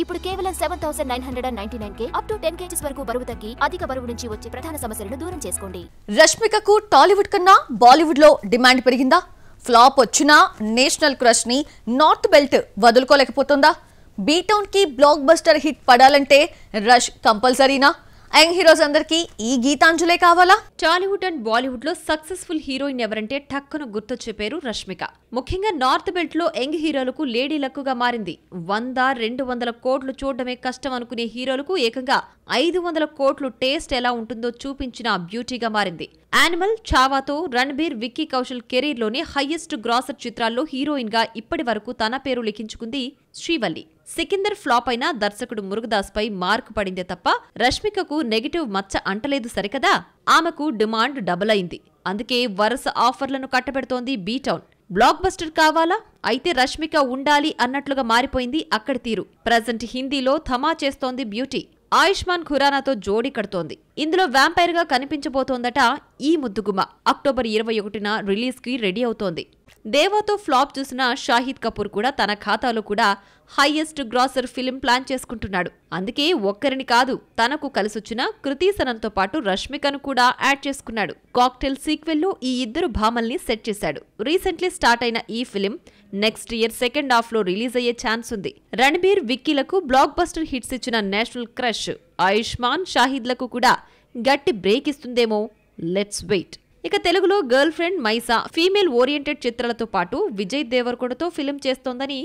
ఇప్పుడు కేవలం 7999K up to 10 kgs వరకు బరువు తగ్గి అధిక బరువు నుంచి వచ్చే ప్రధాన సమస్యలను దూరం చేసుకోండి. రష్మికకు టాలీవుడ్ కన్నా బాలీవుడ్ లో డిమాండ్ పెరిగిందా? ఫ్లాప్ వచ్చినా నేషనల్ క్రష్ ని నార్త్ బెల్ట్ వదులుకోలేకపోతుందా? బీ టౌన్ కి బ్లాక్ బస్టర్ హిట్ పడాలంటే రష్ కంపల్సరీనా? యంగ్ హీరోస్ అందరికీ ఈ గీతాంజలే కావాలా? టాలీవుడ్ అండ్ బాలీవుడ్ లో సక్సెస్ఫుల్ హీరోయిన్ ఎవరంటే టక్కున గుర్తొచ్చే పేరు రష్మిక. ముఖ్యంగా నార్త్ బెల్ట్ లో యంగ్ హీరోలకు లేడీ లక్కుగా మారింది. 100-200 కోట్లు చూడడమే కష్టం అనుకునే హీరోలకు ఏకంగా 500 కోట్లు టేస్ట్ ఎలా ఉంటుందో చూపించిన బ్యూటీగా మారింది. యానిమల్, చావాతో రణబీర్, విక్కీ కౌశల్ కెరీర్ లోనే హైయెస్ట్ గ్రాసర్ చిత్రాల్లో హీరోయిన్ గా ఇప్పటి వరకు తన పేరు లిఖించుకుంది శ్రీవల్లి. సికిందర్ ఫ్లాప్ అయిన దర్శకుడు మురుగదాస్ పై మార్కు పడిందే తప్ప రష్మికకు నెగటివ్ మచ్చ అంటలేదు సరికదా. ఆమెకు డిమాండ్ డబుల్ అయింది. అందుకే వరుస ఆఫర్లను కట్టబెడుతోంది బీ టౌన్. బ్లాక్ బస్టర్ కావాలా? అయితే రష్మిక ఉండాలి అన్నట్లుగా మారిపోయింది అక్కడి తీరు. ప్రజెంట్ హిందీలో థమా చేస్తోంది బ్యూటీ. ఆయుష్మాన్ ఖురానాతో జోడీ కడుతోంది. ఇందులో వ్యాంపైర్ గా కనిపించబోతోందట ఈ ముద్దుగుమ. అక్టోబర్ 21న రిలీజ్ కి రెడీ అవుతోంది. దేవాతో ఫ్లాప్ చూసిన షాహిద్ కపూర్ కూడా తన ఖాతాలో కూడా హైయెస్ట్ గ్రాసర్ ఫిలిం ప్లాన్ చేసుకుంటున్నాడు. అందుకే ఒక్కరిని కాదు, తనకు కలిసొచ్చిన కృతి సనన్తో పాటు రష్మికను కూడా యాడ్ చేసుకున్నాడు. కాక్టైల్ సీక్వెల్ లో ఈ ఇద్దరు భామల్ని సెట్ చేశాడు. రీసెంట్లీ స్టార్ట్ అయిన ఈ film next year second half లో రిలీజ్ అయ్యే ఛాన్స్ ఉంది. రణబీర్, విక్కీలకు బ్లాక్ బస్టర్ హిట్స్ ఇచ్చిన నేషనల్ క్రష్ ఆయుష్మాన్, షాహిద్లకు కూడా గట్టి బ్రేక్ ఇస్తుందేమో. Let's wait. ఇక తెలుగులో girlfriend Mysaa female oriented చిత్రాలతో పాటు విజయ్ దేవరకొండతో ఫిలిం చేస్తోందని